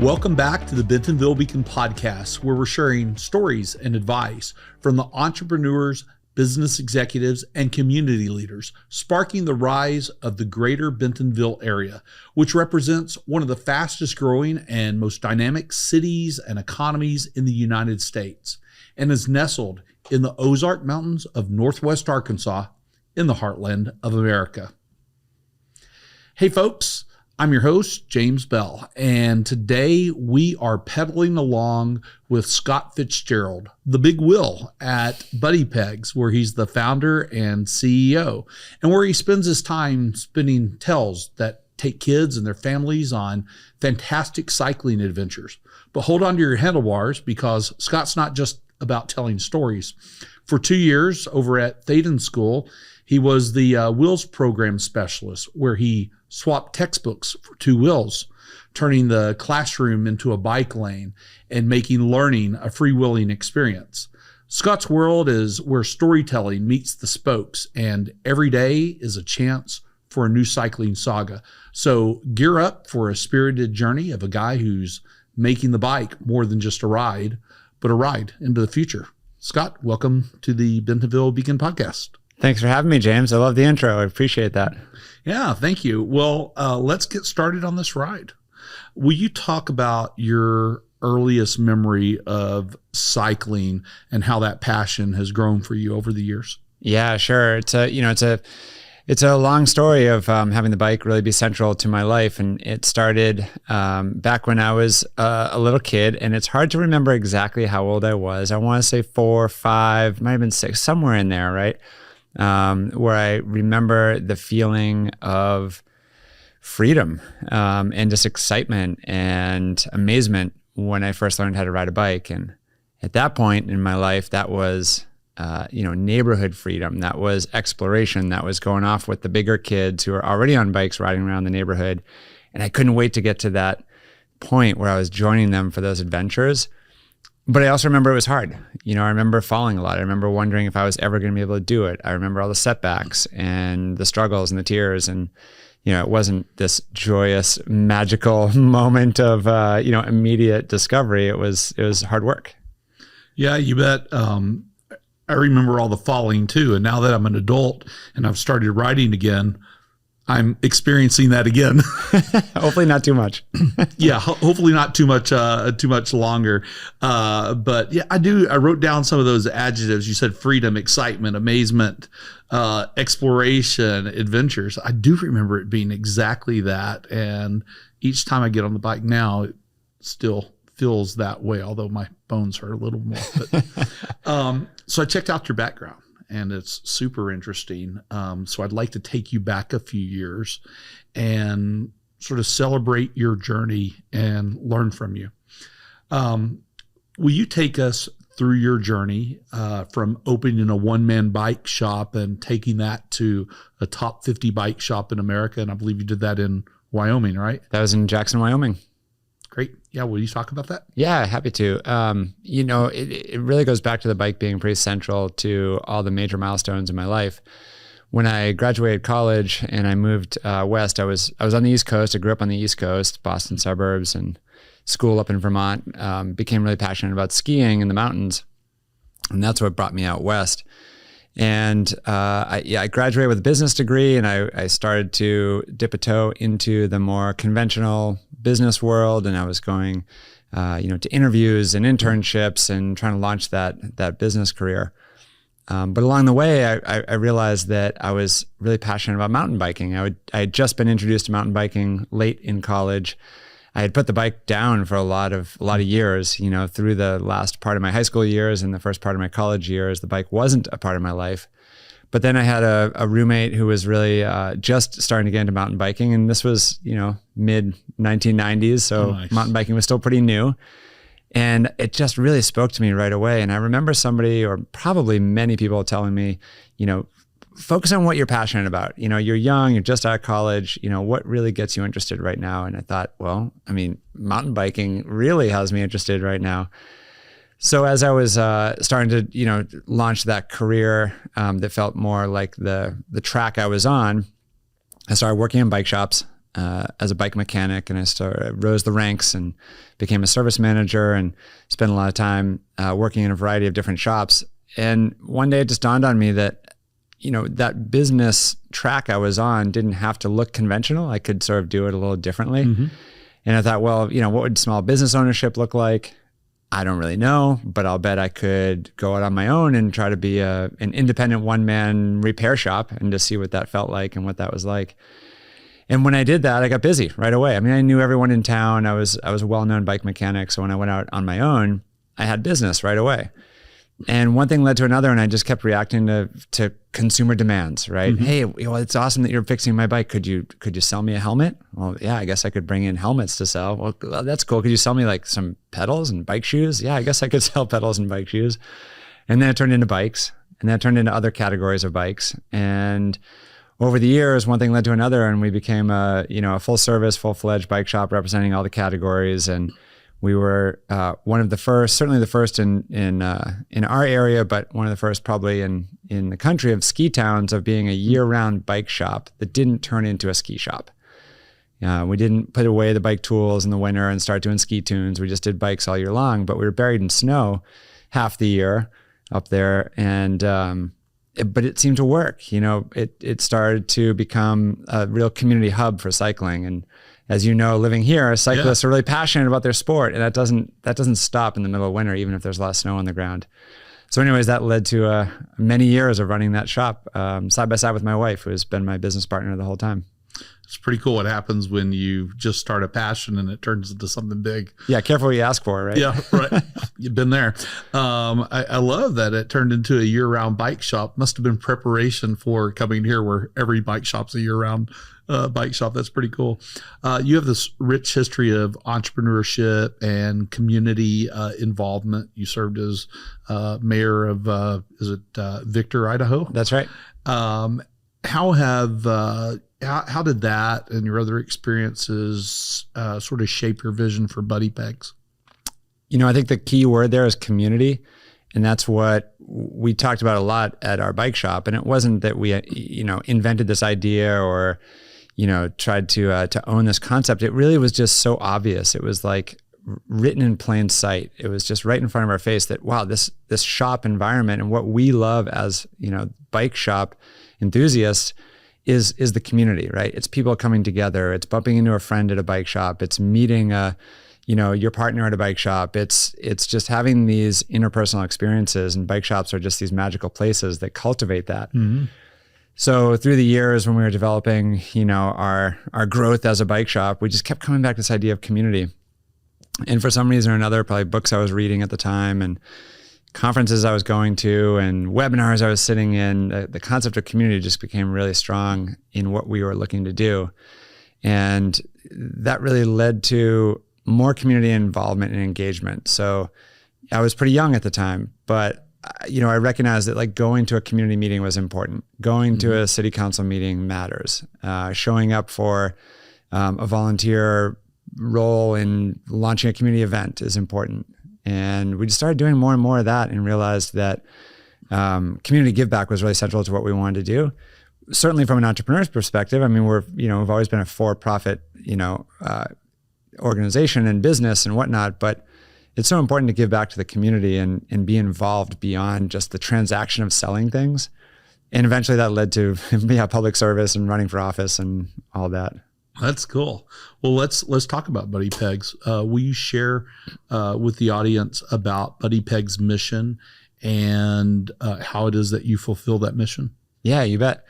Welcome back to the Bentonville Beacon podcast, where we're sharing stories and advice from the entrepreneurs, business executives, and community leaders, sparking the rise of the greater Bentonville area, which represents one of the fastest growing and most dynamic cities and economies in the United States, and is nestled in the Ozark Mountains of Northwest Arkansas in the heartland of America. Hey folks, I'm your host, James Bell, and today we are pedaling along with Scott Fitzgerald, the Big Will at Buddy Pegs, where he's the founder and CEO, and where he spends his time spinning tales that take kids and their families on fantastic cycling adventures. But hold on to your handlebars, because Scott's not just about telling stories. For 2 years over at Thaden School, he was the Wheels Program Specialist, where he swapped textbooks for 2 wheels, turning the classroom into a bike lane and making learning a freewheeling experience. Scott's world is where storytelling meets the spokes, and every day is a chance for a new cycling saga. So gear up for a spirited journey of a guy who's making the bike more than just a ride, but a ride into the future. Scott, welcome to the Bentonville Beacon podcast. Thanks for having me, James. I love the intro. I appreciate that. Yeah, thank you. Well, let's get started on this ride. Will you talk about your earliest memory of cycling and how that passion has grown for you over the years? Yeah, sure. It's a long story of having the bike really be central to my life, and it started back when I was a little kid. And it's hard to remember exactly how old I was. I want to say 4 or 5, might have been 6, somewhere in there, right? Where I remember the feeling of freedom and just excitement and amazement when I first learned how to ride a bike. And at that point in my life, that was neighborhood freedom. That was exploration. That was going off with the bigger kids who are already on bikes riding around the neighborhood. And I couldn't wait to get to that point where I was joining them for those adventures. But I also remember it was hard. I remember falling a lot. I remember wondering if I was ever going to be able to do it. I remember all the setbacks and the struggles and the tears. And, it wasn't this joyous, magical moment of, immediate discovery. It was hard work. Yeah, you bet. I remember all the falling too. And now that I'm an adult and I've started riding again, I'm experiencing that again. Hopefully not too much. Yeah, hopefully not too much longer. But yeah, I wrote down some of those adjectives. You said freedom, excitement, amazement, exploration, adventures. I do remember it being exactly that. And each time I get on the bike now, it still feels that way, although my bones hurt a little more. But, so I checked out your background, and it's super interesting. So I'd like to take you back a few years and sort of celebrate your journey and learn from you. Will you take us through your journey from opening a one-man bike shop and taking that to a top 50 bike shop in America? And I believe you did that in Wyoming, right? That was in Jackson, Wyoming. Great. Yeah. Will you talk about that? Yeah, happy to. It really goes back to the bike being pretty central to all the major milestones in my life. When I graduated college and I moved west, I was on the East Coast. I grew up on the East Coast, Boston suburbs, and school up in Vermont. Became really passionate about skiing in the mountains, and that's what brought me out west. And I graduated with a business degree, and I started to dip a toe into the more conventional business world. And I was going, to interviews and internships and trying to launch that business career. But along the way, I realized that I was really passionate about mountain biking. I had just been introduced to mountain biking late in college. I had put the bike down for a lot of years, through the last part of my high school years and the first part of my college years. The bike wasn't a part of my life. But then I had a roommate who was really just starting to get into mountain biking. And this was, mid 1990s. So nice. Mountain biking was still pretty new. And it just really spoke to me right away. And I remember somebody, or probably many people, telling me, focus on what you're passionate about. You're young, you're just out of college, what really gets you interested right now? And I thought, mountain biking really has me interested right now. So as I was starting to, launch that career that felt more like the track I was on, I started working in bike shops. as a bike mechanic, and I rose the ranks and became a service manager and spent a lot of time working in a variety of different shops. And one day it just dawned on me that, that business track I was on didn't have to look conventional. I could sort of do it a little differently. Mm-hmm. And I thought, well, what would small business ownership look like? I don't really know, but I'll bet I could go out on my own and try to be an independent one-man repair shop and just see what that felt like and what that was like. And when I did that, I got busy right away. I mean, I knew everyone in town. I was a well-known bike mechanic. So when I went out on my own, I had business right away. And one thing led to another, and I just kept reacting to consumer demands, right? Mm-hmm. Hey, it's awesome that you're fixing my bike. Could you sell me a helmet? Well, yeah, I guess I could bring in helmets to sell. Well, that's cool. Could you sell me like some pedals and bike shoes? Yeah, I guess I could sell pedals and bike shoes. And then it turned into bikes, and then it turned into other categories of bikes. And over the years, one thing led to another, and we became a full service, full-fledged bike shop representing all the categories. And we were one of the first, certainly the first in our area, but one of the first probably in the country of ski towns of being a year-round bike shop that didn't turn into a ski shop. We didn't put away the bike tools in the winter and start doing ski tunes. We just did bikes all year long, but we were buried in snow half the year up there. And but it seemed to work. It started to become a real community hub for cycling. And as you know, living here, cyclists are really passionate about their sport, and that doesn't stop in the middle of winter, even if there's a lot of snow on the ground. So anyways, that led to many years of running that shop side by side with my wife, who has been my business partner the whole time. It's pretty cool what happens when you just start a passion and it turns into something big. Yeah, careful what you ask for, right? Yeah, right. You've been there. I love that it turned into a year-round bike shop. Must have been preparation for coming here, where every bike shop's a year-round bike shop. That's pretty cool. You have this rich history of entrepreneurship and community involvement. You served as mayor of, Victor, Idaho? That's right. How did that and your other experiences sort of shape your vision for Buddy Pegs? I think the key word there is community. And that's what we talked about a lot at our bike shop. And it wasn't that we, invented this idea or, tried to own this concept. It really was just so obvious. It was like written in plain sight. It was just right in front of our face that, wow, this shop environment and what we love as, bike shop enthusiasts is the community, right? It's people coming together. It's bumping into a friend at a bike shop. It's meeting your partner at a bike shop. It's just having these interpersonal experiences, and bike shops are just these magical places that cultivate that. Mm-hmm. So through the years when we were developing, our growth as a bike shop, we just kept coming back to this idea of community. And for some reason or another, probably books I was reading at the time and conferences I was going to and webinars I was sitting in, the concept of community just became really strong in what we were looking to do. And that really led to more community involvement and engagement. So I was pretty young at the time, but I recognized that going to a community meeting was important. Going to a city council meeting matters. Showing up for a volunteer role in launching a community event is important. And we just started doing more and more of that and realized that community give back was really central to what we wanted to do. Certainly from an entrepreneur's perspective, I mean, we've always been a for-profit, organization and business and whatnot, but it's so important to give back to the community and be involved beyond just the transaction of selling things. And eventually that led to public service and running for office and all that. That's cool. Well, let's talk about Buddy Pegs. Will you share with the audience about Buddy Pegs' mission and how it is that you fulfill that mission? Yeah, you bet.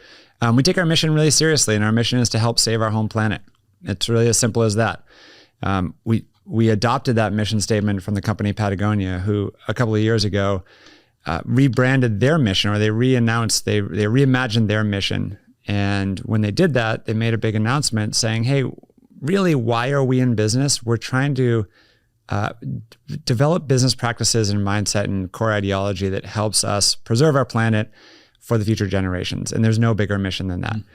We take our mission really seriously, and our mission is to help save our home planet. It's really as simple as that. We adopted that mission statement from the company Patagonia, who a couple of years ago rebranded their mission, or they reimagined their mission. And when they did that, they made a big announcement saying, hey, really, why are we in business? We're trying to develop business practices and mindset and core ideology that helps us preserve our planet for the future generations. And there's no bigger mission than that. Mm-hmm.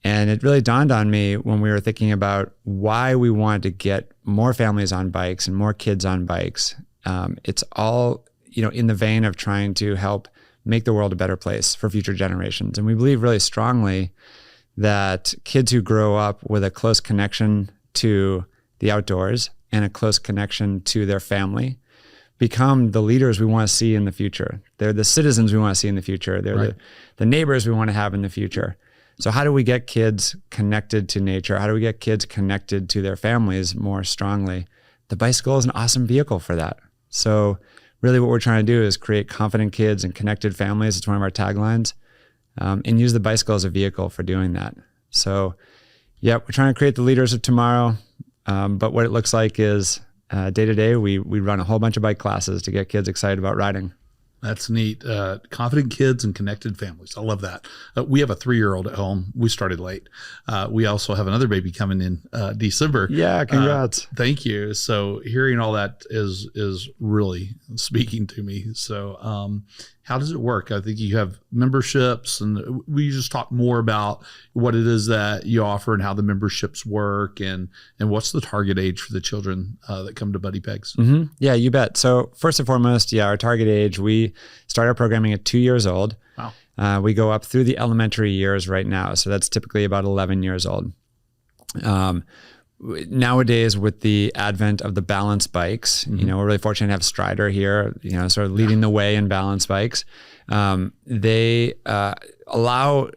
And it really dawned on me when we were thinking about why we wanted to get more families on bikes and more kids on bikes. It's all, in the vein of trying to help make the world a better place for future generations. And we believe really strongly that kids who grow up with a close connection to the outdoors and a close connection to their family become the leaders we want to see in the future. They're the citizens we want to see in the future. They're the neighbors we want to have in the future. So how do we get kids connected to nature? How do we get kids connected to their families more strongly? The bicycle is an awesome vehicle for that. So really what we're trying to do is create confident kids and connected families. It's one of our taglines, and use the bicycle as a vehicle for doing that. So yeah, we're trying to create the leaders of tomorrow. But what it looks like is day to day, we run a whole bunch of bike classes to get kids excited about riding. That's neat. Confident kids and connected families. I love that. We have a 3-year-old at home. We started late. We also have another baby coming in December. Yeah, congrats. Thank you. So hearing all that is really speaking to me. So how does it work? I think you have memberships, and we just talk more about what it is that you offer and how the memberships work, and what's the target age for the children that come to Buddy Pegs. Mm-hmm. Yeah, you bet. So first and foremost, our target age, we start our programming at 2 years old. Wow. We go up through the elementary years right now. So that's typically about 11 years old. Nowadays, with the advent of the balance bikes, we're really fortunate to have Strider here, sort of leading the way in balance bikes. They allow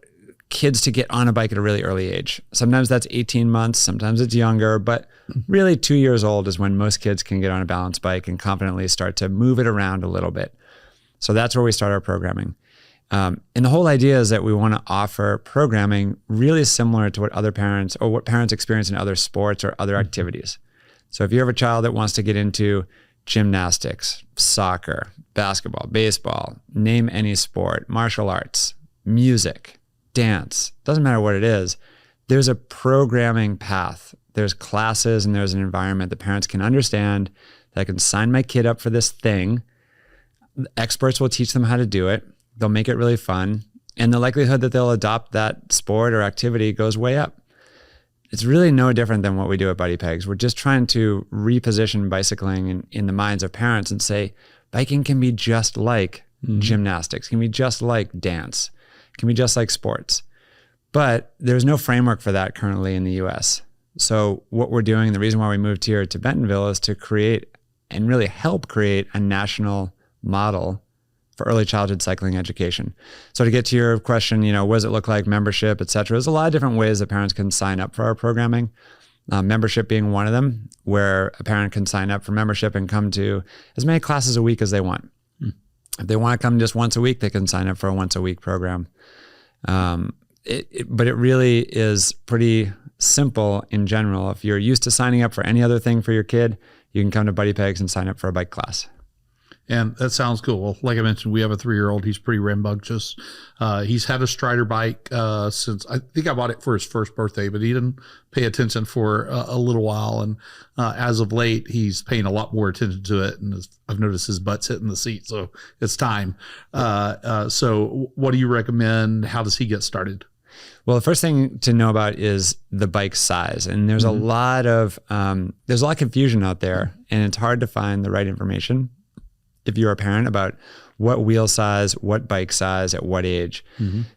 kids to get on a bike at a really early age. Sometimes that's 18 months, sometimes it's younger, but really 2 years old is when most kids can get on a balance bike and confidently start to move it around a little bit. So that's where we start our programming. And the whole idea is that we want to offer programming really similar to what other parents or what parents experience in other sports or other activities. So if you have a child that wants to get into gymnastics, soccer, basketball, baseball, name any sport, martial arts, music, dance, doesn't matter what it is, there's a programming path. There's classes and there's an environment that parents can understand, that I can sign my kid up for this thing. Experts will teach them how to do it. They'll make it really fun. And the likelihood that they'll adopt that sport or activity goes way up. It's really no different than what we do at Buddy Pegs. We're just trying to reposition bicycling in the minds of parents and say, biking can be just like gymnastics, can be just like dance, can be just like sports. But there's no framework for that currently in the US. So what we're doing, the reason why we moved here to Bentonville, is to create and really help create a national model for early childhood cycling education. So to get to your question, what does it look like, membership, et cetera? There's a lot of different ways that parents can sign up for our programming. Membership being one of them, where a parent can sign up for membership and come to as many classes a week as they want. If they want to come just once a week, they can sign up for a once a week program. But it really is pretty simple in general. If you're used to signing up for any other thing for your kid, you can come to Buddy Pegs and sign up for a bike class. And that sounds cool. Well, like I mentioned, we have a 3-year-old. He's pretty rambunctious. He's had a Strider bike since, I think I bought it for his first birthday, but he didn't pay attention for a little while. And as of late, he's paying a lot more attention to it. And I've noticed his butt's hitting the seat. So it's time. So what do you recommend? How does he get started? Well, the first thing to know about is the bike size. And there's a lot of confusion out there, and it's hard to find the right information if you're a parent about what wheel size, what bike size, at what age.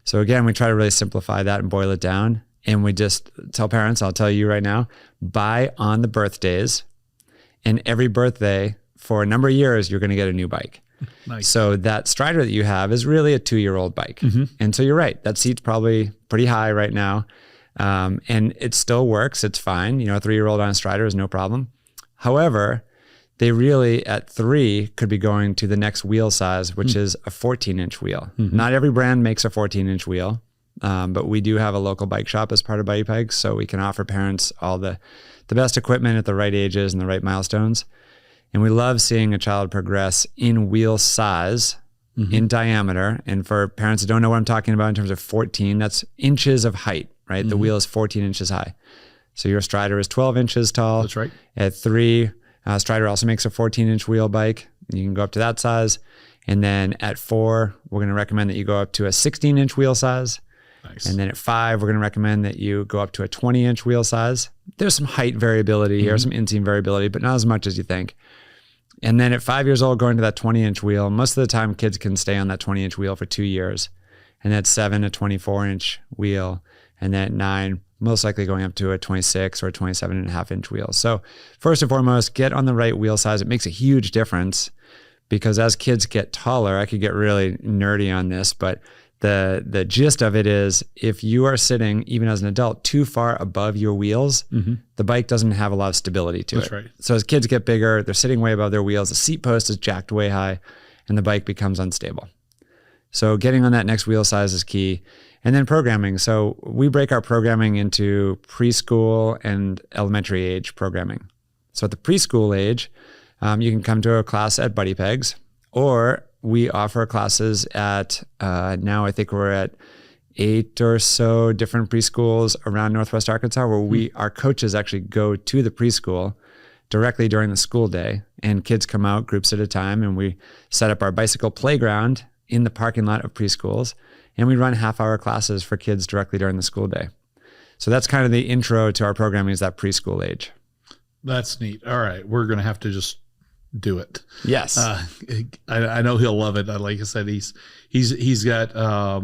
So again, we try to really simplify that and boil it down. And we just tell parents, I'll tell you right now, buy on the birthdays. And every birthday for a number of years, you're going to get a new bike. Nice. So that Strider that you have is really a 2-year-old bike. And so you're right, that seat's probably pretty high right now. And it still works, it's fine. A 3-year-old on a Strider is no problem. However, they really, at 3, could be going to the next wheel size, which is a 14-inch wheel. Not every brand makes a 14-inch wheel, but we do have a local bike shop as part of Buddy Pegs, so we can offer parents all the best equipment at the right ages and the right milestones. And we love seeing a child progress in wheel size, in diameter. And for parents that don't know what I'm talking about in terms of 14, that's inches of height, right? The wheel is 14 inches high. So your Strider is 12 inches tall. That's right. At 3, Strider also makes a 14-inch wheel bike. You can go up to that size. And then at 4, we're going to recommend that you go up to a 16-inch wheel size. Nice. And then at 5, we're going to recommend that you go up to a 20-inch wheel size. There's some height variability here, some inseam variability, but not as much as you think. And then at 5 years old, going to that 20-inch wheel, most of the time kids can stay on that 20-inch wheel for 2 years. And at 7, a 24-inch wheel. And then at 9, most likely going up to a 26 or 27.5-inch wheel. So first and foremost, get on the right wheel size. It makes a huge difference because as kids get taller, I could get really nerdy on this, but the gist of it is if you are sitting, even as an adult, too far above your wheels, the bike doesn't have a lot of stability to it. That's right. So as kids get bigger, they're sitting way above their wheels, the seat post is jacked way high, and the bike becomes unstable. So getting on that next wheel size is key. And then programming. So we break our programming into preschool and elementary age programming. So at the preschool age, you can come to a class at Buddy Pegs, or we offer classes at, now I think we're at 8 or so different preschools around Northwest Arkansas where our coaches actually go to the preschool directly during the school day, and kids come out groups at a time, and we set up our bicycle playground in the parking lot of preschools, and we run half-hour classes for kids directly during the school day. So that's kind of the intro to our programming, is that preschool age. That's neat. All right. We're going to have to just do it. Yes. I know he'll love it. Like I said, he's got,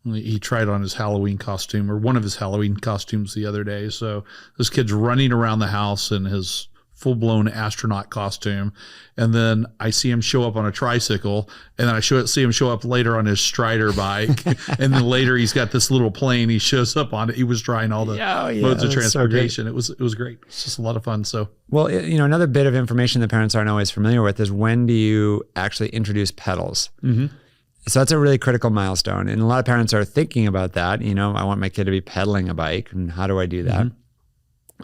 he tried on his Halloween costume, or one of his Halloween costumes, the other day. So this kid's running around the house in his full-blown astronaut costume, and then I see him show up on a tricycle, and then I see him show up later on his Strider bike, and then later he's got this little plane he shows up on it. He was trying all the modes of transportation. So it was great. It's just a lot of fun. So, well, another bit of information that parents aren't always familiar with is, when do you actually introduce pedals? So that's a really critical milestone, and a lot of parents are thinking about that. I want my kid to be pedaling a bike, and how do I do that?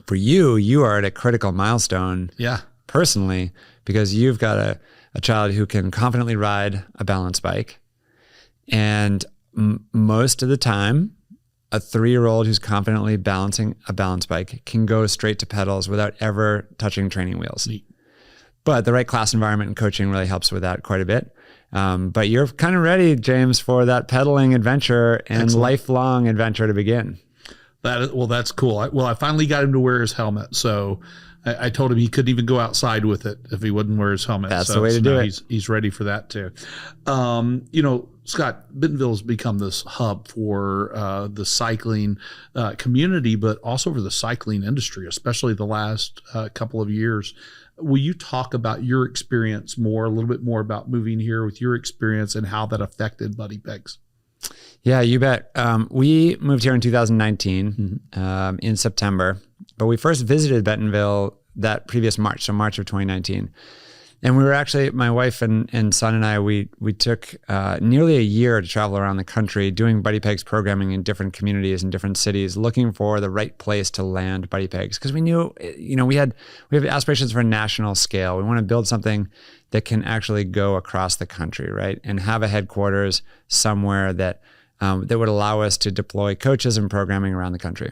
For you are at a critical milestone personally, because you've got a child who can confidently ride a balance bike. And most of the time, a 3-year-old who's confidently balancing a balance bike can go straight to pedals without ever touching training wheels. Neat. But the right class environment and coaching really helps with that quite a bit. But you're kind of ready, James, for that pedaling adventure and lifelong adventure to begin. That's cool. I finally got him to wear his helmet. So I told him he couldn't even go outside with it if he wouldn't wear his helmet. That's the way to do it. He's ready for that too. Scott, Bentonville's become this hub for the cycling community, but also for the cycling industry, especially the last couple of years. Will you talk about your experience a little bit more about moving here, with your experience and how that affected Buddy Pegs? Yeah, you bet. We moved here in 2019 in September, but we first visited Bentonville that previous March, so March of 2019. And we were actually, my wife and son and I, we took nearly a year to travel around the country doing Buddy Pegs programming in different communities and different cities, looking for the right place to land Buddy Pegs. Because we knew, we have aspirations for a national scale. We want to build something that can actually go across the country, right? And have a headquarters somewhere that would allow us to deploy coaches and programming around the country.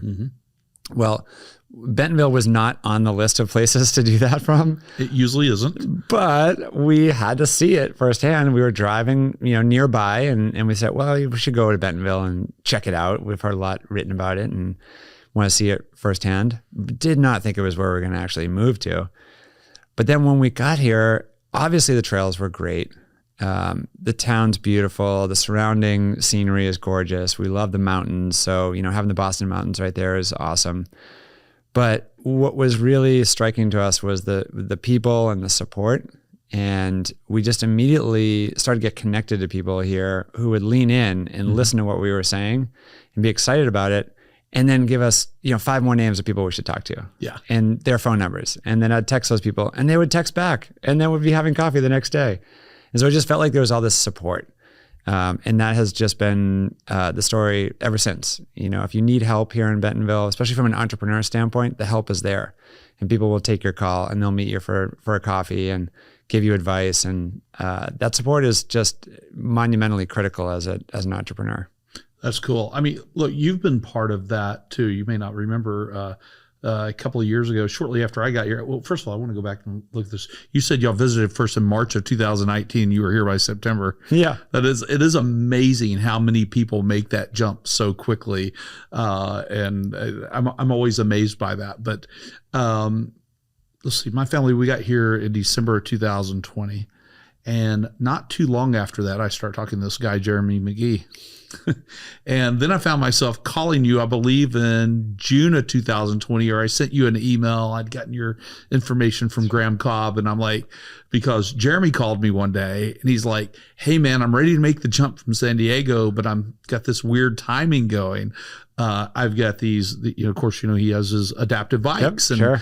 Well, Bentonville was not on the list of places to do that from. It usually isn't. But we had to see it firsthand. We were driving, nearby, and we said, well, we should go to Bentonville and check it out. We've heard a lot written about it and want to see it firsthand. Did not think it was where we were going to actually move to. But then when we got here, obviously the trails were great. The town's beautiful. The surrounding scenery is gorgeous. We love the mountains. So, having the Boston Mountains right there is awesome. But what was really striking to us was the people and the support. And we just immediately started to get connected to people here who would lean in and listen to what we were saying and be excited about it. And then give us, 5 more names of people we should talk to. Yeah. And their phone numbers. And then I'd text those people, and they would text back, and then we'd be having coffee the next day. And so it just felt like there was all this support. And that has just been the story ever since. If you need help here in Bentonville, especially from an entrepreneur standpoint, the help is there. And people will take your call, and they'll meet you for a coffee and give you advice. And that support is just monumentally critical as an entrepreneur. That's cool. I mean, look, you've been part of that too. You may not remember a couple of years ago, shortly after I got here. Well, first of all, I want to go back and look at this. You said y'all visited first in March of 2019. You were here by September. Yeah. It is amazing how many people make that jump so quickly. And I'm always amazed by that. But let's see, my family, we got here in December of 2020. And not too long after that, I started talking to this guy, Jeremy McGee. And then I found myself calling you, I believe in June of 2020, or I sent you an email. I'd gotten your information from Graham Cobb. And I'm like, because Jeremy called me one day and he's like, hey man, I'm ready to make the jump from San Diego, but I'm got this weird timing going. I've got these, of course, he has his adaptive bikes. Yep, and sure.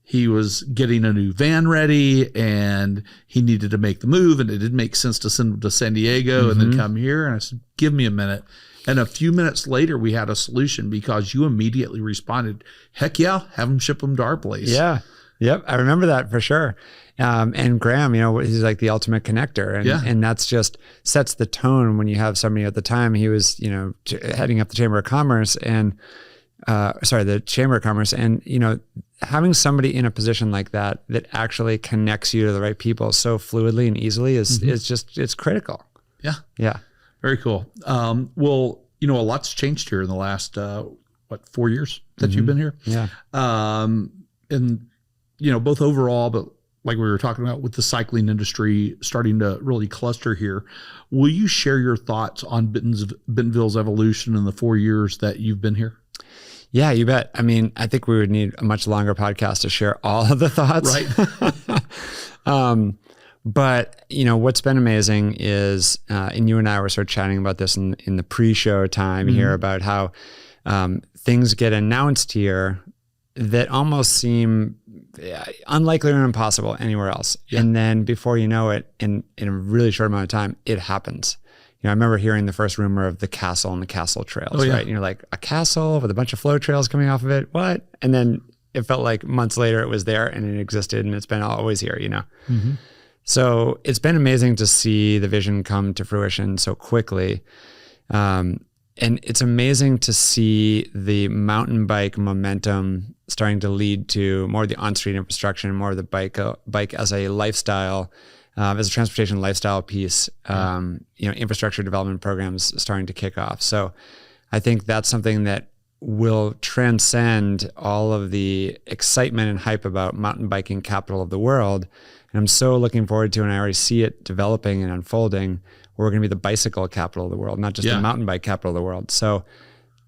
he was getting a new van ready and he needed to make the move, and it didn't make sense to send him to San Diego and then come here. And I said, give me a minute. And a few minutes later, we had a solution because you immediately responded, heck yeah, have him ship them to our place. Yeah. Yep. I remember that for sure. And Graham, he's like the ultimate connector. And that's just sets the tone when you have somebody. At the time he was, heading up the Chamber of Commerce the Chamber of Commerce. And, having somebody in a position like that actually connects you to the right people so fluidly and easily is it's critical. Yeah. Yeah. Very cool. Well, a lot's changed here in the last, 4 years that you've been here. Yeah. And, both overall, but like we were talking about with the cycling industry starting to really cluster here, will you share your thoughts on Bentonville's evolution in the 4 years that you've been here? Yeah, you bet. I mean, I think we would need a much longer podcast to share all of the thoughts. Right. But, what's been amazing is, and you and I were sort of chatting about this in the pre-show time here about how things get announced here that almost seem unlikely or impossible anywhere else. Yeah. And then before you know it, in a really short amount of time, it happens. I remember hearing the first rumor of the castle and the castle trails, right? And you're like, a castle with a bunch of flow trails coming off of it? What? And then it felt like months later it was there and it existed and it's been always here, So it's been amazing to see the vision come to fruition so quickly. And it's amazing to see the mountain bike momentum starting to lead to more of the on-street infrastructure and more of the bike as a lifestyle, as a transportation lifestyle piece, infrastructure development programs starting to kick off. So I think that's something that will transcend all of the excitement and hype about mountain biking capital of the world. And I'm so looking forward to, and I already see it developing and unfolding, we're going to be the bicycle capital of the world, not just the mountain bike capital of the world. So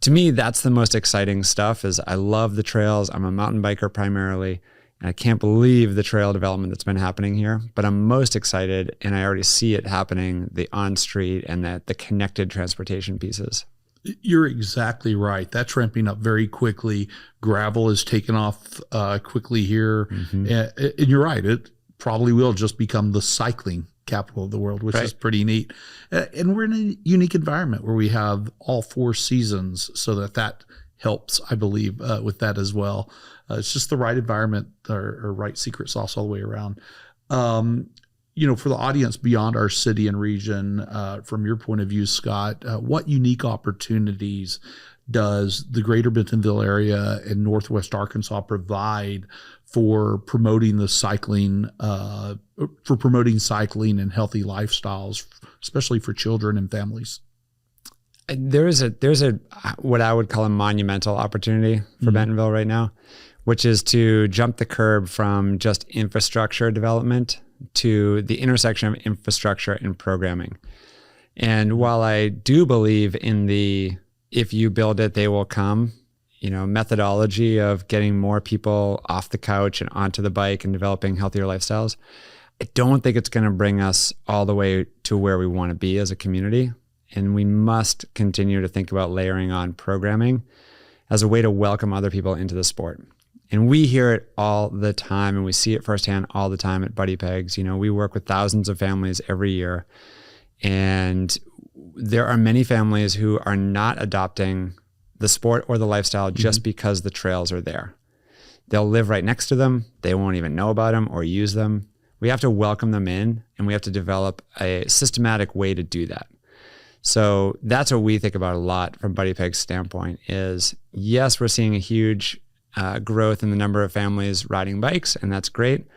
to me, that's the most exciting stuff. Is I love the trails. I'm a mountain biker primarily. And I can't believe the trail development that's been happening here, but I'm most excited, and I already see it happening, the on-street and the connected transportation pieces. You're exactly right. That's ramping up very quickly. Gravel is taken off quickly here. And you're right. It probably will just become the cycling capital of the world, which is pretty neat. And we're in a unique environment where we have all 4 seasons, so that helps, I believe, with that as well. It's just the right environment or right secret sauce all the way around. For the audience beyond our city and region, from your point of view, Scott, what unique opportunities does the greater Bentonville area and Northwest Arkansas provide for promoting the cycling, and healthy lifestyles, especially for children and families? There's a what I would call a monumental opportunity for Bentonville right now, which is to jump the curb from just infrastructure development to the intersection of infrastructure and programming. And while I do believe in the if you build it, they will come, methodology of getting more people off the couch and onto the bike and developing healthier lifestyles, I don't think it's going to bring us all the way to where we want to be as a community. And we must continue to think about layering on programming as a way to welcome other people into the sport. And we hear it all the time, and we see it firsthand all the time at Buddy Pegs. We work with thousands of families every year, and there are many families who are not adopting the sport or the lifestyle just because the trails are there. They'll live right next to them. They won't even know about them or use them. We have to welcome them in, and we have to develop a systematic way to do that. So that's what we think about a lot from Buddy Peg's standpoint is, yes, we're seeing a huge growth in the number of families riding bikes, and that's great.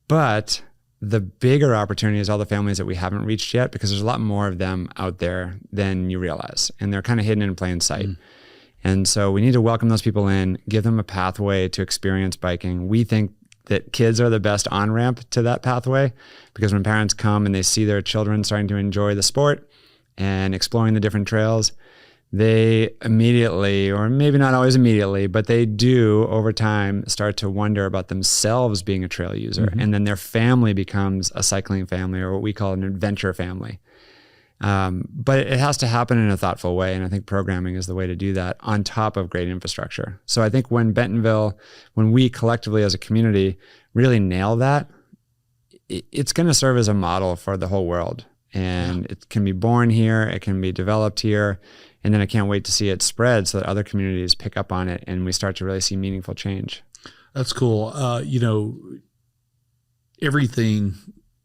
But the bigger opportunity is all the families that we haven't reached yet, because there's a lot more of them out there than you realize, and they're kind of hidden in plain sight. And so we need to welcome those people in, give them a pathway to experience biking. We think that kids are the best on-ramp to that pathway, because when parents come and they see their children starting to enjoy the sport and exploring the different trails, they immediately, or maybe not always immediately, but they do over time start to wonder about themselves being a trail user. And then their family becomes a cycling family, or what we call an adventure family. But it has to happen in a thoughtful way. And I think programming is the way to do that on top of great infrastructure. So I think when we collectively as a community really nail that, it's going to serve as a model for the whole world. And it can be born here, it can be developed here. And then I can't wait to see it spread so that other communities pick up on it and we start to really see meaningful change. That's cool. Everything,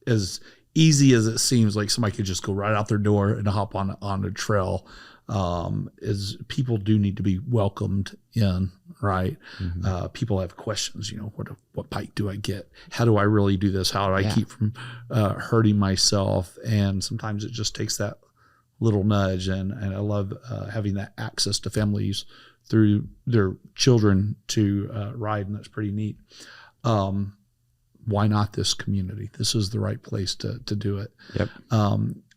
as easy as it seems, like somebody could just go right out their door and hop on a trail, is people do need to be welcomed in, right? People have questions, what bike do I get? How do I really do this? How do I keep from hurting myself? And sometimes it just takes that little nudge. And I love having that access to families through their children to ride, and that's pretty neat. Why not this community? This is the right place to do it. Yep.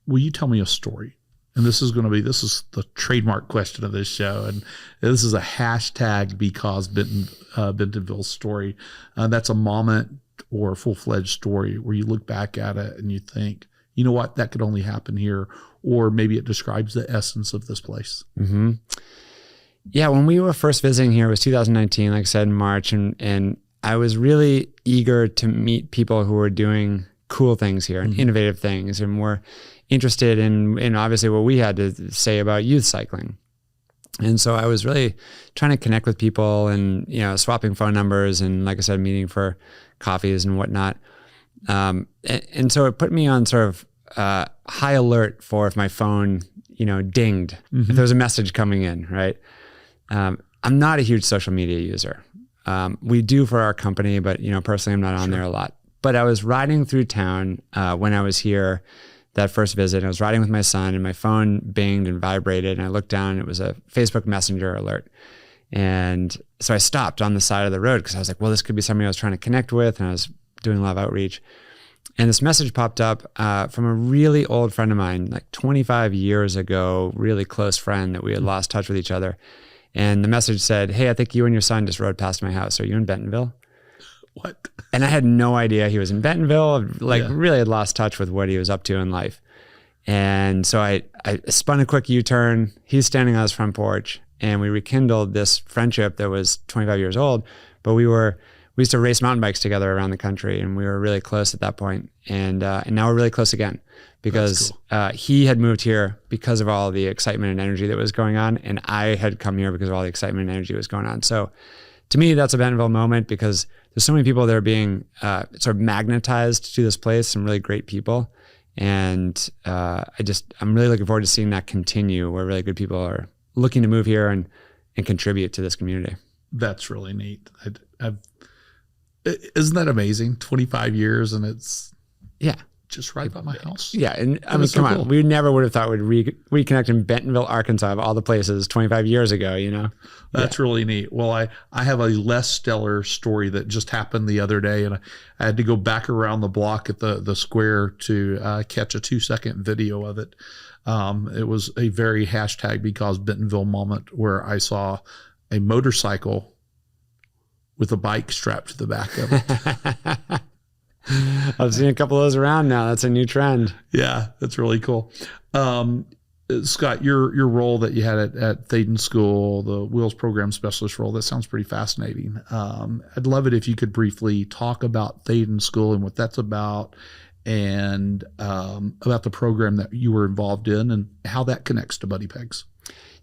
Will you tell me a story? And this is the trademark question of this show. And this is a hashtag because Bentonville story. That's a moment or a full-fledged story where you look back at it and you think, you know what, that could only happen here. Or maybe it describes the essence of this place. Yeah, when we were first visiting here, it was 2019, like I said, in March. And I was really eager to meet people who were doing cool things here and innovative things, and were interested in obviously what we had to say about youth cycling. And so I was really trying to connect with people and, swapping phone numbers and, like I said, meeting for coffees and whatnot. And so it put me on sort of high alert for if my phone, dinged, if there was a message coming in, right? I'm not a huge social media user. We do for our company, but personally, I'm not on there a lot. But I was riding through town when I was here that first visit. I was riding with my son, and my phone binged and vibrated, and I looked down, and it was a Facebook Messenger alert. And so I stopped on the side of the road because I was like, well, this could be somebody I was trying to connect with, and I was doing a lot of outreach. And this message popped up from a really old friend of mine, like 25 years ago, really close friend that we had lost touch with each other. And the message said, hey, I think you and your son just rode past my house. Are you in Bentonville? What? And I had no idea he was in Bentonville, really had lost touch with what he was up to in life. And so I spun a quick U-turn. He's standing on his front porch, and we rekindled this friendship that was 25 years old. But we used to race mountain bikes together around the country, and we were really close at that point. And now we're really close again because he had moved here because of all the excitement and energy that was going on, and I had come here because of all the excitement and energy that was going on. So to me, that's a Bentonville moment because there's so many people that are being sort of magnetized to this place, some really great people. And I'm really looking forward to seeing that continue, where really good people are looking to move here and contribute to this community. That's really neat. Isn't that amazing? 25 years and it's just right by my house. Yeah, and I mean, come on, we never would have thought we'd reconnect in Bentonville, Arkansas, of all the places 25 years ago, That's really neat. Well, I have a less stellar story that just happened the other day, and I had to go back around the block at the square to catch a 2-second video of it. It was a very hashtag because Bentonville moment where I saw a motorcycle with a bike strapped to the back of it. I've seen a couple of those around now. That's a new trend. Yeah, that's really cool. Scott, your role that you had at Thaden School, the Wheels Program Specialist role, that sounds pretty fascinating. I'd love it if you could briefly talk about Thaden School and what that's about, and about the program that you were involved in and how that connects to Buddy Pegs.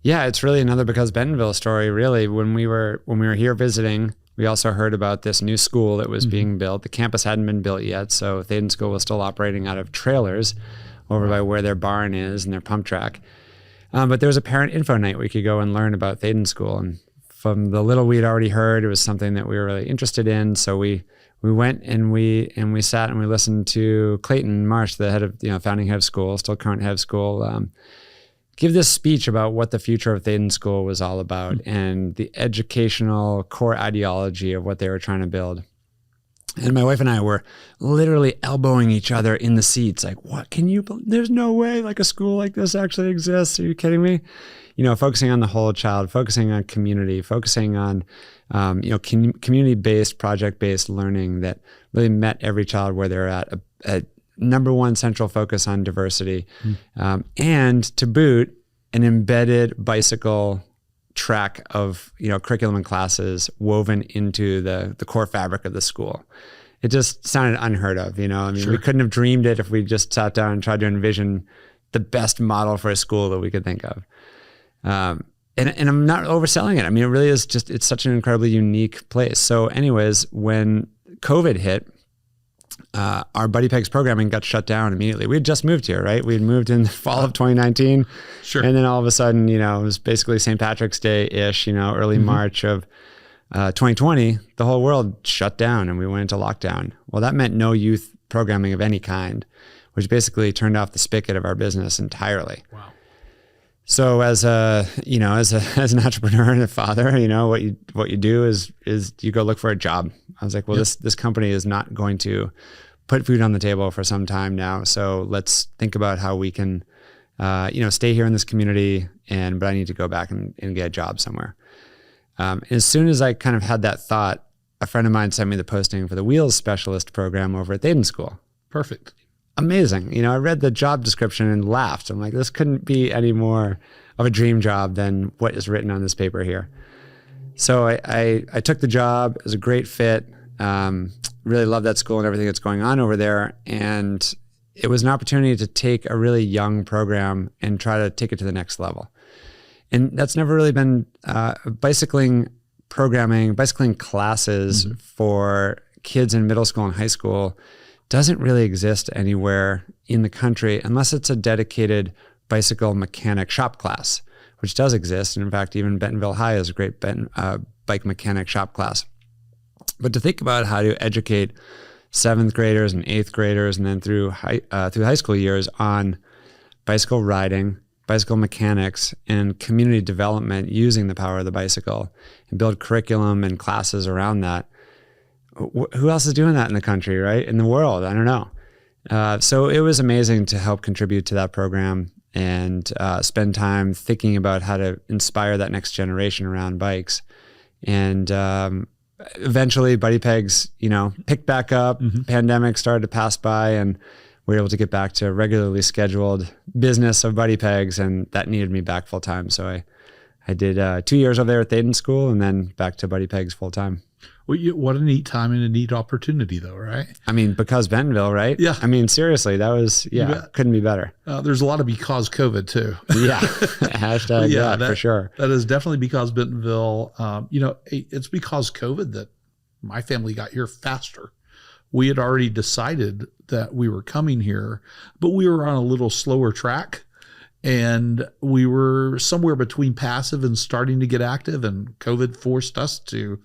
Yeah, it's really another Because Bentonville story, really. When we were here visiting, we also heard about this new school that was being built. The campus hadn't been built yet, so Thaden School was still operating out of trailers over by where their barn is and their pump track. But there was a parent info night where you could go and learn about Thaden School. And from the little we'd already heard, it was something that we were really interested in. So we went and we sat and we listened to Clayton Marsh, the head of, founding head of school, still current head of school, give this speech about what the future of Thaden School was all about and the educational core ideology of what they were trying to build. And my wife and I were literally elbowing each other in the seats. Like, what can you, there's no way like a school like this actually exists. Are you kidding me? You know, focusing on the whole child, focusing on community, focusing on, community-based, project-based learning that really met every child where they're at. A number one central focus on diversity. And to boot, an embedded bicycle track of, curriculum and classes woven into the core fabric of the school. It just sounded unheard of, Sure. We couldn't have dreamed it if we just sat down and tried to envision the best model for a school that we could think of. And I'm not overselling it. It really is it's such an incredibly unique place. So anyways, when COVID hit, our Buddy Pegs programming got shut down immediately. We had just moved here, right? We had moved in the fall of 2019. Sure. And then all of a sudden, it was basically St. Patrick's Day-ish, early March of 2020, the whole world shut down and we went into lockdown. Well, that meant no youth programming of any kind, which basically turned off the spigot of our business entirely. Wow. So as an entrepreneur and a father, what you do is you go look for a job. I was like, well, this company is not going to put food on the table for some time now. So let's think about how we can, stay here in this community but I need to go back and get a job somewhere. As soon as I kind of had that thought, a friend of mine sent me the posting for the Wheels Specialist program over at Thaden School. Perfect. Amazing. I read the job description and laughed. I'm like, this couldn't be any more of a dream job than what is written on this paper here. So I took the job. It was a great fit. Really love that school and everything that's going on over there. And it was an opportunity to take a really young program and try to take it to the next level. And that's never really been bicycling classes for kids in middle school and high school doesn't really exist anywhere in the country unless it's a dedicated bicycle mechanic shop class, which does exist. And in fact, even Bentonville High is a great bike mechanic shop class. But to think about how to educate 7th graders and 8th graders and then through high school years on bicycle riding, bicycle mechanics, and community development using the power of the bicycle and build curriculum and classes around that. Who else is doing that in the country, right? In the world? I don't know. So it was amazing to help contribute to that program and spend time thinking about how to inspire that next generation around bikes. And eventually Buddy Pegs, picked back up, pandemic started to pass by, and we were able to get back to regularly scheduled business of Buddy Pegs, and that needed me back full time. So I did 2 years over there at Thaden School and then back to Buddy Pegs full time. Well, what a neat time and a neat opportunity, though, right? Because Bentonville, right? Yeah. Seriously, that was, couldn't be better. There's a lot of because COVID, too. Yeah. Hashtag that for sure. That is definitely because Bentonville, it's because COVID that my family got here faster. We had already decided that we were coming here, but we were on a little slower track. And we were somewhere between passive and starting to get active, and COVID forced us to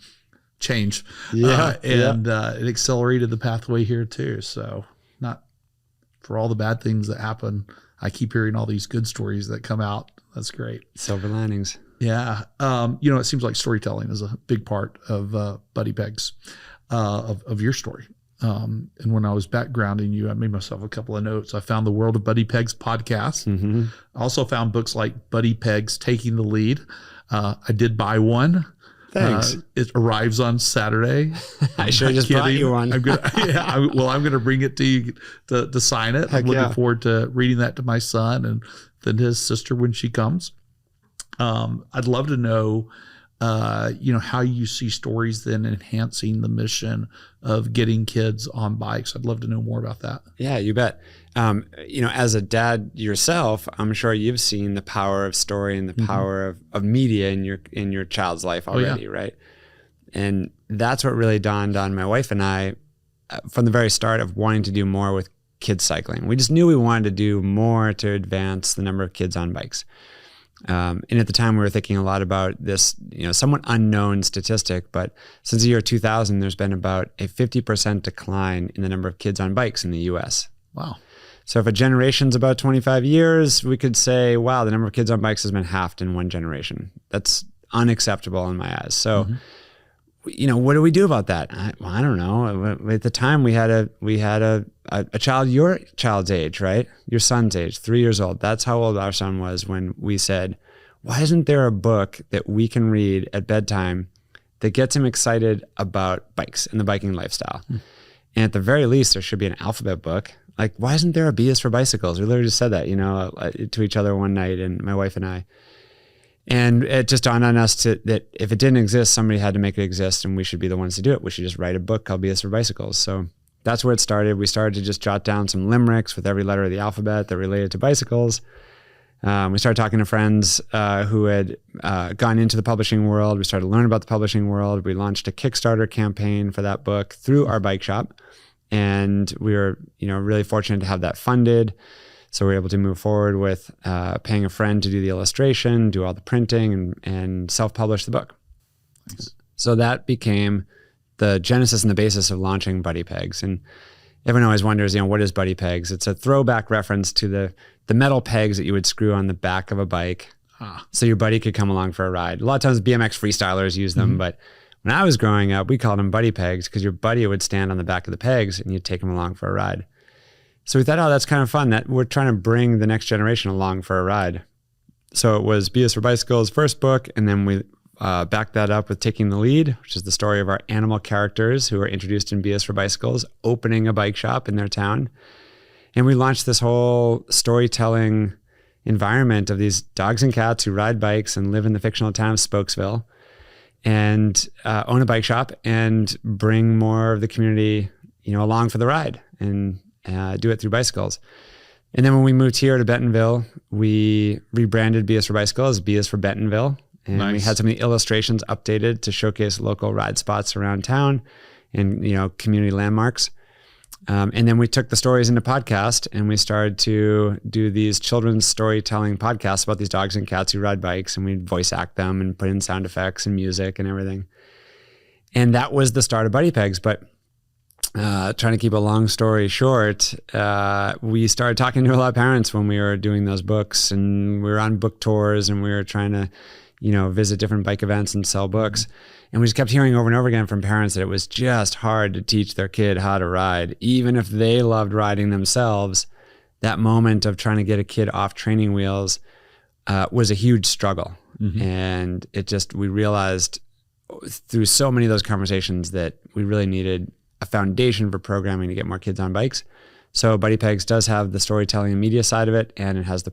change. It accelerated the pathway here too. So not for all the bad things that happen. I keep hearing all these good stories that come out. That's great. Silver linings. Yeah. It seems like storytelling is a big part of Buddy Pegs, of your story. And when I was backgrounding you, I made myself a couple of notes. I found the World of Buddy Pegs podcast. I also found books like Buddy Pegs Taking the Lead. I did buy one. Thanks. It arrives on Saturday. I should have just brought you one. I'm going to bring it to you to sign it. I'm looking forward to reading that to my son and then his sister when she comes. I'd love to know, how you see stories then enhancing the mission of getting kids on bikes. I'd love to know more about that. Yeah, you bet. As a dad yourself, I'm sure you've seen the power of story and the power of media in your child's life already, right? And that's what really dawned on my wife and I from the very start of wanting to do more with kids cycling. We just knew we wanted to do more to advance the number of kids on bikes. And at the time we were thinking a lot about this, somewhat unknown statistic, but since the year 2000, there's been about a 50% decline in the number of kids on bikes in the US. Wow. So if a generation's about 25 years, we could say, wow, the number of kids on bikes has been halved in one generation. That's unacceptable in my eyes. So what do we do about that? I don't know. At the time we had a child your child's age, right? Your son's age, 3 years old. That's how old our son was when we said, why isn't there a book that we can read at bedtime that gets him excited about bikes and the biking lifestyle? And at the very least, there should be an alphabet book. Like, why isn't there a B is for bicycles? We literally just said that, to each other one night, and my wife and I. And it just dawned on us that if it didn't exist, somebody had to make it exist, and we should be the ones to do it. We should just write a book called B is for bicycles. So that's where it started. We started to just jot down some limericks with every letter of the alphabet that related to bicycles. We started talking to friends who had gone into the publishing world. We started to learn about the publishing world. We launched a Kickstarter campaign for that book through our bike shop. And we were, really fortunate to have that funded. So we were able to move forward with paying a friend to do the illustration, do all the printing, and self-publish the book. Nice. So that became the genesis and the basis of launching Buddy Pegs. And everyone always wonders, what is Buddy Pegs? It's a throwback reference to the metal pegs that you would screw on the back of a bike so your buddy could come along for a ride. A lot of times BMX freestylers use them, but when I was growing up, we called them Buddy Pegs because your buddy would stand on the back of the pegs and you'd take him along for a ride. So we thought, that's kind of fun that we're trying to bring the next generation along for a ride. So it was B is for Bicycles' first book, and then we backed that up with Taking the Lead, which is the story of our animal characters who are introduced in B is for Bicycles, opening a bike shop in their town. And we launched this whole storytelling environment of these dogs and cats who ride bikes and live in the fictional town of Spokesville and own a bike shop and bring more of the community, along for the ride and do it through bicycles. And then when we moved here to Bentonville, we rebranded B is for Bicycles, B is for Bentonville. And we had some of the illustrations updated to showcase local ride spots around town and, community landmarks. And then we took the stories into podcast and we started to do these children's storytelling podcasts about these dogs and cats who ride bikes, and we'd voice act them and put in sound effects and music and everything. And that was the start of Buddy Pegs. But trying to keep a long story short, we started talking to a lot of parents when we were doing those books, and we were on book tours and we were trying to, visit different bike events and sell books. And we just kept hearing over and over again from parents that it was just hard to teach their kid how to ride. Even if they loved riding themselves, that moment of trying to get a kid off training wheels was a huge struggle. And we realized through so many of those conversations that we really needed a foundation for programming to get more kids on bikes. So Buddy Pegs does have the storytelling and media side of it, and it has the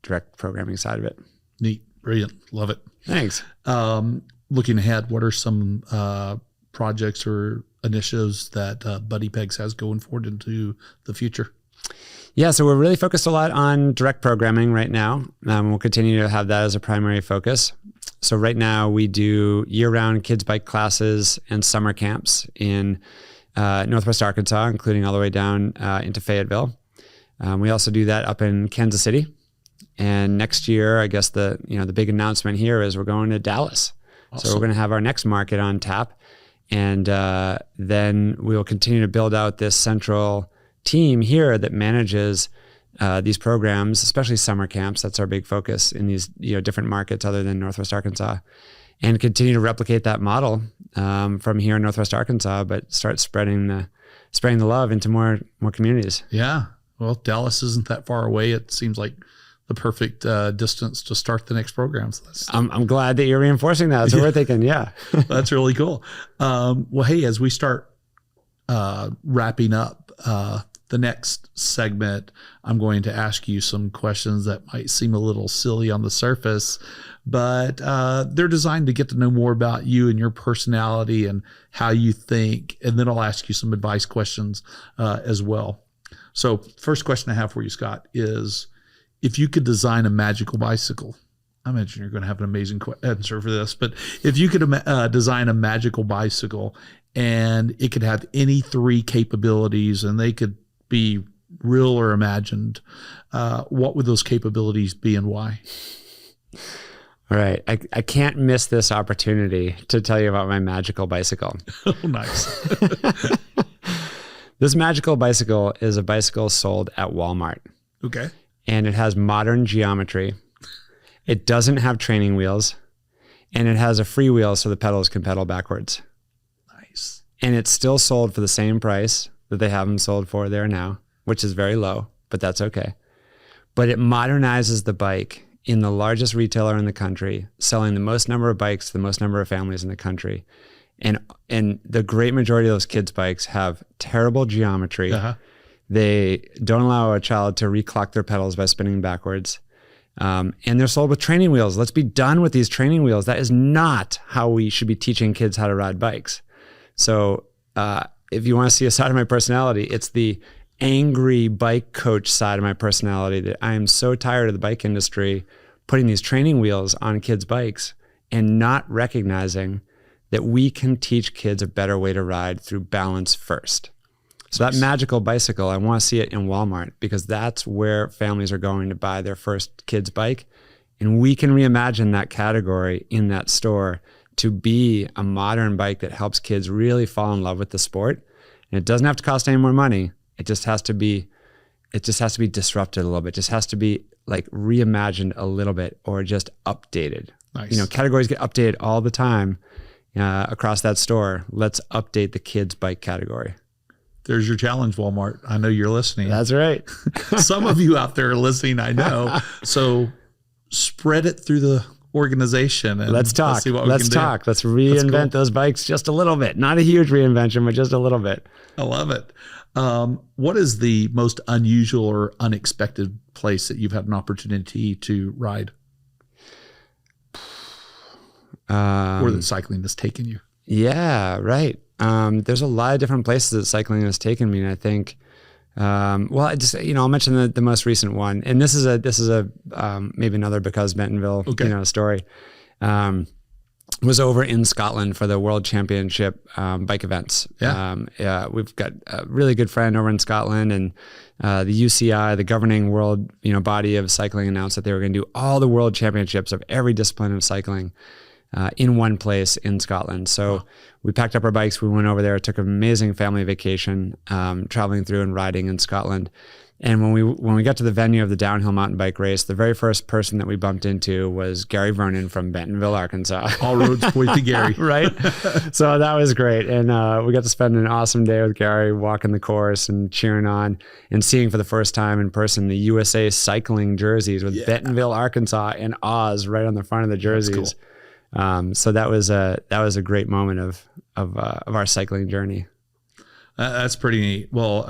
direct programming side of it. Neat. Brilliant. Love it. Thanks. Looking ahead, what are some projects or initiatives that Buddy Pegs has going forward into the future? Yeah, so we're really focused a lot on direct programming right now. We'll continue to have that as a primary focus. So right now we do year-round kids bike classes and summer camps in Northwest Arkansas, including all the way down into Fayetteville. We also do that up in Kansas City. And next year, I guess the big announcement here is we're going to Dallas. Awesome. So we're going to have our next market on tap. And then we'll continue to build out this central team here that manages these programs, especially summer camps. That's our big focus in these different markets other than Northwest Arkansas, and continue to replicate that model from here in Northwest Arkansas, but start spreading the love into more communities. Yeah. Well, Dallas isn't that far away. It seems like the perfect distance to start the next program. So I'm glad that you're reinforcing that. So we're thinking, that's really cool. Well, hey, as we start wrapping up the next segment, I'm going to ask you some questions that might seem a little silly on the surface, but they're designed to get to know more about you and your personality and how you think. And then I'll ask you some advice questions as well. So first question I have for you, Scott, is if you could design a magical bicycle, I imagine you're going to have an amazing answer for this, but if you could design a magical bicycle and it could have any three capabilities and they could be real or imagined, what would those capabilities be and why? All right. I can't miss this opportunity to tell you about my magical bicycle. Oh, nice. This magical bicycle is a bicycle sold at Walmart. Okay. And it has modern geometry. It doesn't have training wheels. and it has a freewheel so the pedals can pedal backwards. Nice. And it's still sold for the same price that they have them sold for there now, which is very low, but that's okay. But it modernizes the bike in the largest retailer in the country, selling the most number of bikes to the most number of families in the country. And the great majority of those kids' bikes have terrible geometry. They don't allow a child to reclock their pedals by spinning backwards. And they're sold with training wheels. Let's be done with these training wheels. That is not how we should be teaching kids how to ride bikes. So if you want to see a side of my personality, it's the angry bike coach side of my personality, that I am so tired of the bike industry putting these training wheels on kids' bikes and not recognizing that we can teach kids a better way to ride through balance first. So that magical bicycle, I want to see it in Walmart, because that's where families are going to buy their first kid's bike. And we can reimagine that category in that store to be a modern bike that helps kids really fall in love with the sport. And it doesn't have to cost any more money. It just has to be disrupted a little bit. It just has to be like reimagined a little bit, or just updated. Nice. You know, categories get updated all the time across that store. Let's update the kids' bike category. There's your challenge, Walmart. I know you're listening. That's right. Some of you out there are listening, I know. So spread it through the organization. And let's talk. Let's see what let's we can talk. do. Let's reinvent those bikes just a little bit. Not a huge reinvention, but just a little bit. I love it. What is the most unusual or unexpected place that you've had an opportunity to ride? Or that cycling has taken you? Yeah, right. There's a lot of different places that cycling has taken me. And I think, I just, I'll mention the most recent one. And this is a maybe another Because Bentonville, story. Was over in Scotland for the World Championship bike events. We've got a really good friend over in Scotland, and the UCI, the governing world body of cycling, announced that they were going to do all the world championships of every discipline of cycling in one place in Scotland. So we packed up our bikes, we went over there, took an amazing family vacation, traveling through and riding in Scotland. And when we got to the venue of the downhill mountain bike race, the very first person that we bumped into was Gary Vernon from Bentonville, Arkansas. All roads point to Gary. Right? So that was great. And we got to spend an awesome day with Gary, walking the course and cheering on, and seeing for the first time in person the USA cycling jerseys with Bentonville, Arkansas, and Oz right on the front of the jerseys. That's cool. So that was a great moment of our cycling journey. That's pretty neat. Well,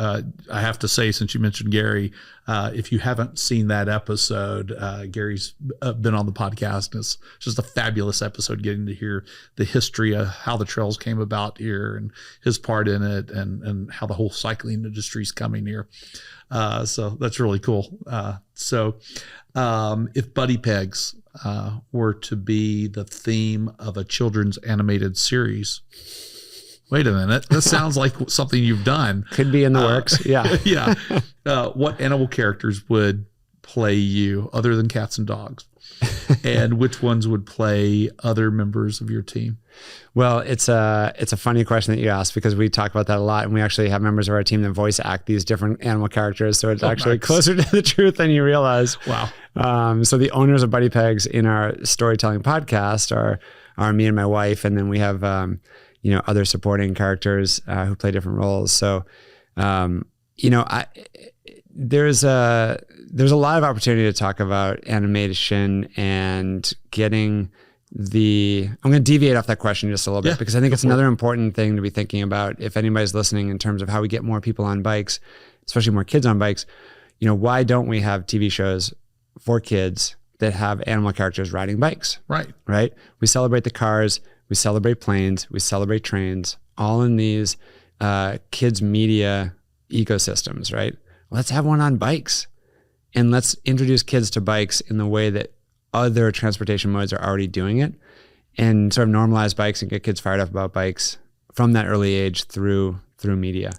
I have to say, since you mentioned Gary, if you haven't seen that episode, Gary's been on the podcast, and it's just a fabulous episode, getting to hear the history of how the trails came about here and his part in it, and how the whole cycling industry is coming here. So that's really cool. So if Buddy Pegs were to be the theme of a children's animated series, wait a minute, that sounds like something you've done. Could be in the works. Yeah. Yeah. What animal characters would play you other than cats and dogs? And which ones would play other members of your team? Well, it's a funny question that you asked, because we talk about that a lot, and we actually have members of our team that voice act these different animal characters. So it's actually closer to the truth than you realize. Wow. So the owners of Buddy Pegs in our storytelling podcast are me and my wife, and then we have other supporting characters who play different roles. So, there's a lot of opportunity to talk about animation and getting I'm going to deviate off that question just a little bit, because I think it's another important thing to be thinking about if anybody's listening, in terms of how we get more people on bikes, especially more kids on bikes. Why don't we have TV shows for kids that have animal characters riding bikes? Right. We celebrate the cars, we celebrate planes, we celebrate trains, all in these kids media ecosystems, right? Let's have one on bikes, and let's introduce kids to bikes in the way that other transportation modes are already doing it, and sort of normalize bikes and get kids fired up about bikes from that early age through media.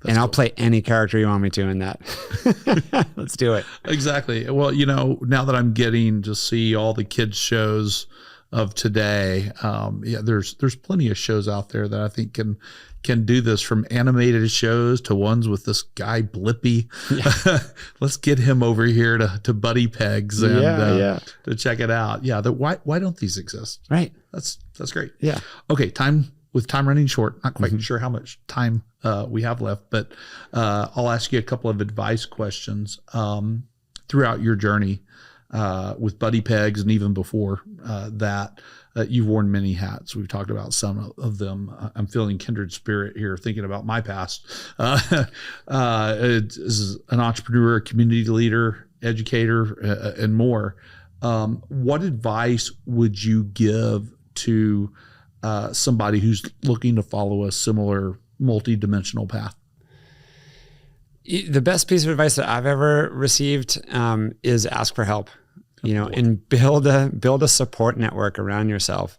That's I'll play any character you want me to in that. Let's do it. Exactly. Well, now that I'm getting to see all the kids shows of today. Yeah, there's plenty of shows out there that I think can do this, from animated shows to ones with this guy Blippy. Yeah. Let's get him over here to Buddy Pegs and to check it out. Yeah, why don't these exist? Right. That's great. Yeah. Okay, with time running short, not quite sure how much time we have left, but I'll ask you a couple of advice questions throughout your journey with Buddy Pegs, and even before that. You've worn many hats. We've talked about some of them. I'm feeling kindred spirit here, thinking about my past. As an entrepreneur, community leader, educator, and more. What advice would you give to somebody who's looking to follow a similar multi-dimensional path? The best piece of advice that I've ever received is ask for help. And build a support network around yourself.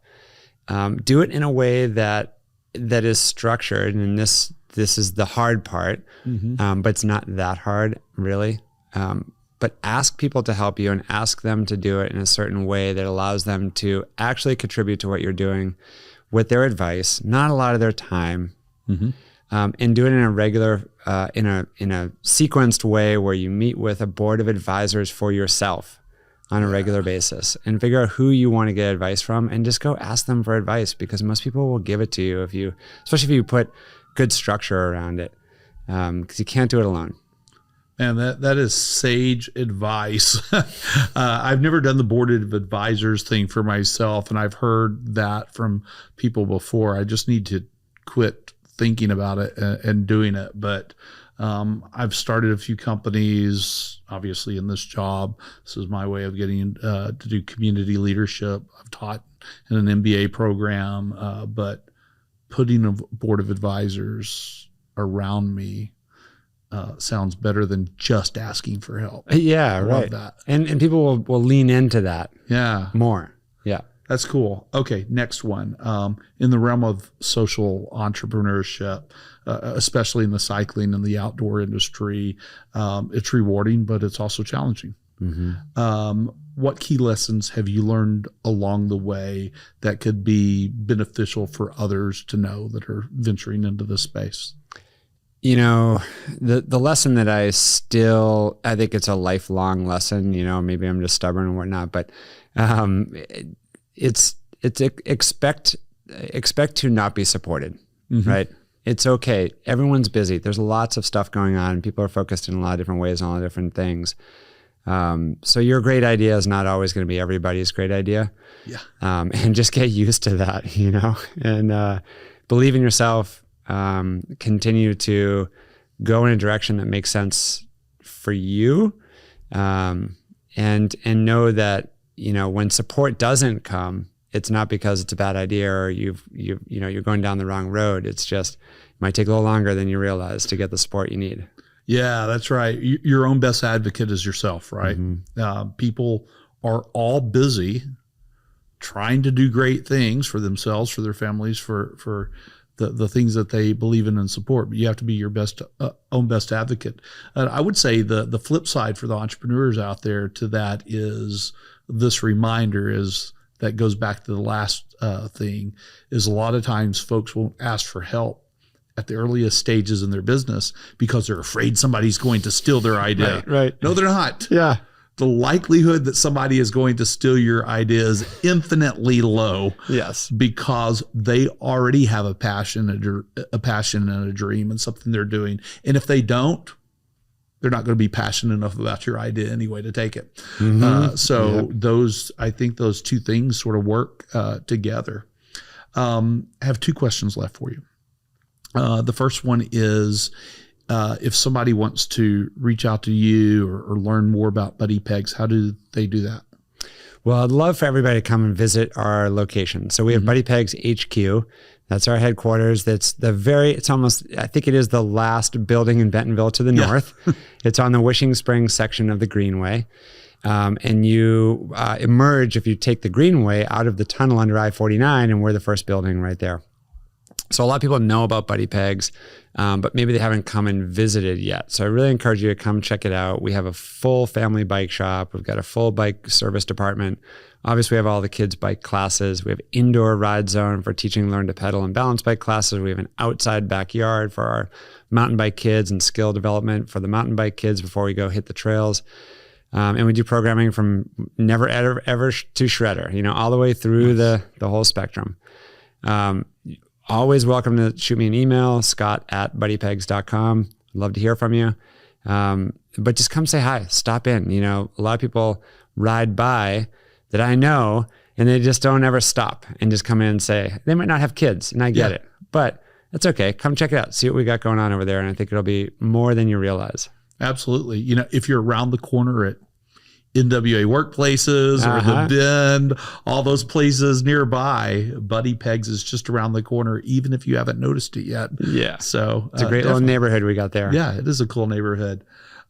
Do it in a way that is structured, and this is the hard part, but it's not that hard, really. But ask people to help you, and ask them to do it in a certain way that allows them to actually contribute to what you're doing with their advice, not a lot of their time, and do it in a regular, in a sequenced way where you meet with a board of advisors for yourself on a regular basis, and figure out who you want to get advice from, and just go ask them for advice, because most people will give it to you especially if you put good structure around it, because you can't do it alone. And that is sage advice. I've never done the board of advisors thing for myself, and I've heard that from people before. I just need to quit thinking about it and doing it. But I've started a few companies, obviously in this job. This is my way of getting to do community leadership. I've taught in an MBA program, but putting a board of advisors around me sounds better than just asking for help. Yeah, I right. love that. And people will lean into that more. Yeah. That's cool. Okay, next one. In the realm of social entrepreneurship, especially in the cycling and the outdoor industry, it's rewarding, but it's also challenging. What key lessons have you learned along the way that could be beneficial for others to know that are venturing into this space? The lesson that I think it's a lifelong lesson, maybe I'm just stubborn and whatnot, but it's expect to not be supported, right? It's okay. Everyone's busy. There's lots of stuff going on. People are focused in a lot of different ways on a lot of different things. So your great idea is not always going to be everybody's great idea. Yeah. And just get used to that, and believe in yourself. Continue to go in a direction that makes sense for you, and know that when support doesn't come, it's not because it's a bad idea or you're going down the wrong road. It's just it might take a little longer than you realize to get the support you need. Yeah, that's right. Your own best advocate is yourself, right? People are all busy trying to do great things for themselves, for their families, for the things that they believe in and support, but you have to be your own best advocate. I would say the flip side for the entrepreneurs out there to that is this reminder that goes back to the last thing, is a lot of times folks won't ask for help at the earliest stages in their business because they're afraid somebody's going to steal their idea. Right. No, they're not. Yeah. The likelihood that somebody is going to steal your idea is infinitely low. Yes. Because they already have a passion and a dream and something they're doing. And if they don't, they're not going to be passionate enough about your idea anyway to take it. I think those two things sort of work together. I have two questions left for you. The first one is, if somebody wants to reach out to you or learn more about Buddy Pegs, how do they do that? Well, I'd love for everybody to come and visit our location. So we have Buddy Pegs HQ. That's our headquarters. I think it is the last building in Bentonville to the north. It's on the Wishing Springs section of the Greenway. And you emerge, if you take the Greenway, out of the tunnel under I-49, and we're the first building right there. So a lot of people know about Buddy Pegs, but maybe they haven't come and visited yet. So I really encourage you to come check it out. We have a full family bike shop. We've got a full bike service department. Obviously, we have all the kids' bike classes. We have indoor ride zone for teaching learn to pedal and balance bike classes. We have an outside backyard for our mountain bike kids and skill development for the mountain bike kids before we go hit the trails. And we do programming from never ever to shredder, all the way through the whole spectrum. Always welcome to shoot me an email, scott@buddypegs.com. I'd love to hear from you. But just come say hi, stop in. A lot of people ride by that I know, and they just don't ever stop and just come in and say, they might not have kids, and I get it, but that's okay. Come check it out. See what we got going on over there. And I think it'll be more than you realize. Absolutely. If you're around the corner at NWA workplaces or the Bend, all those places nearby, Buddy Pegs is just around the corner, even if you haven't noticed it yet. Yeah. So it's a great little neighborhood we got there. Yeah, it is a cool neighborhood.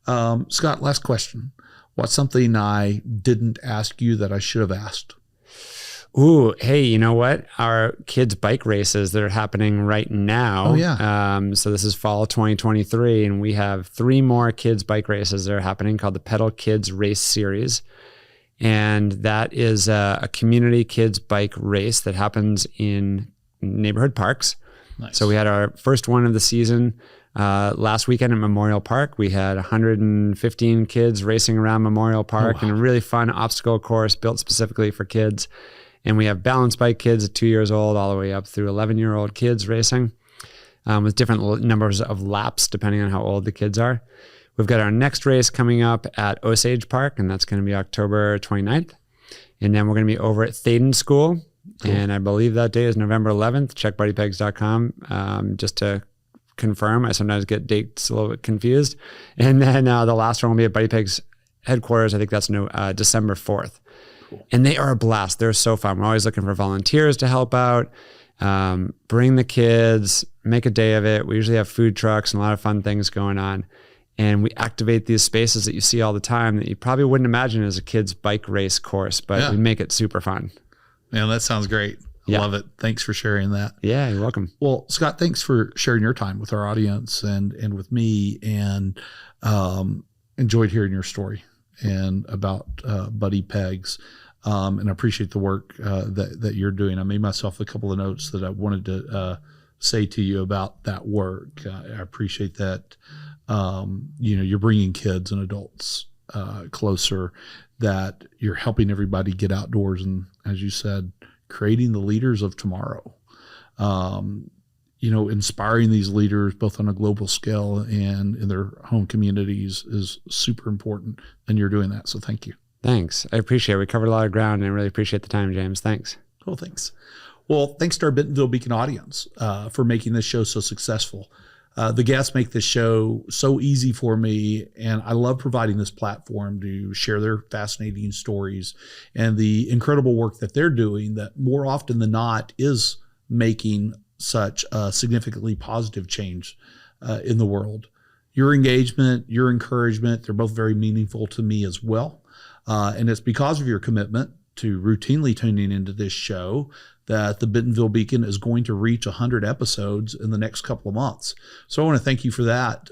Scott, last question. What's something I didn't ask you that I should have asked? Ooh, hey, you know what? Our kids' bike races that are happening right now. Oh, yeah. So this is fall 2023, and we have 3 more kids' bike races that are happening called the Pedal Kids Race Series. And that is a community kids' bike race that happens in neighborhood parks. Nice. So we had our first one of the season last weekend at Memorial Park. We had 115 kids racing around Memorial Park in a really fun obstacle course built specifically for kids. And we have balance bike kids at 2 years old all the way up through 11-year-old kids racing with different numbers of laps depending on how old the kids are. We've got our next race coming up at Osage Park, and that's going to be October 29th. And then we're going to be over at Thaden School. Cool. And I believe that day is November 11th. Check buddypegs.com just to confirm. I sometimes get dates a little bit confused. And then the last one will be at Buddy Pegs headquarters. I think that's December 4th. Cool. And they are a blast. They're so fun. We're always looking for volunteers to help out. Bring the kids, make a day of it. We usually have food trucks and a lot of fun things going on. And we activate these spaces that you see all the time that you probably wouldn't imagine as a kid's bike race course, but we make it super fun. Man, that sounds great. I love it. Thanks for sharing that. Yeah, you're welcome. Well, Scott, thanks for sharing your time with our audience and with me, and enjoyed hearing your story and about Buddy Pegs. And I appreciate the work that you're doing. I made myself a couple of notes that I wanted to say to you about that work. I appreciate that. You're bringing kids and adults closer, that you're helping everybody get outdoors, and as you said, creating the leaders of tomorrow. Inspiring these leaders both on a global scale and in their home communities is super important, and you're doing that. So thank you. Thanks. I appreciate it. We covered a lot of ground, and I really appreciate the time, James. Thanks. Cool. Thanks. Well, thanks to our Bentonville Beacon audience for making this show so successful. The guests make this show so easy for me, and I love providing this platform to share their fascinating stories and the incredible work that they're doing that more often than not is making such a significantly positive change in the world. Your engagement, your encouragement, they're both very meaningful to me as well. And it's because of your commitment to routinely tuning into this show that the Bentonville Beacon is going to reach 100 episodes in the next couple of months. So I want to thank you for that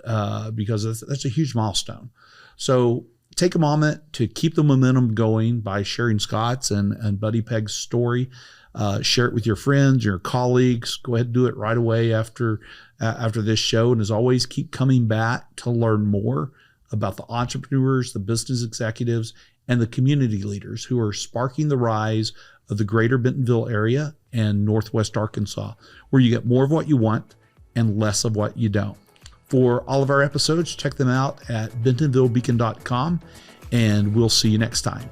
because that's a huge milestone. So take a moment to keep the momentum going by sharing Scott's and Buddy Peg's story. Share it with your friends, your colleagues. Go ahead and do it right away after this show. And as always, keep coming back to learn more about the entrepreneurs, the business executives, and the community leaders who are sparking the rise of the greater Bentonville area and Northwest Arkansas, where you get more of what you want and less of what you don't. For all of our episodes, check them out at bentonvillebeacon.com, and we'll see you next time.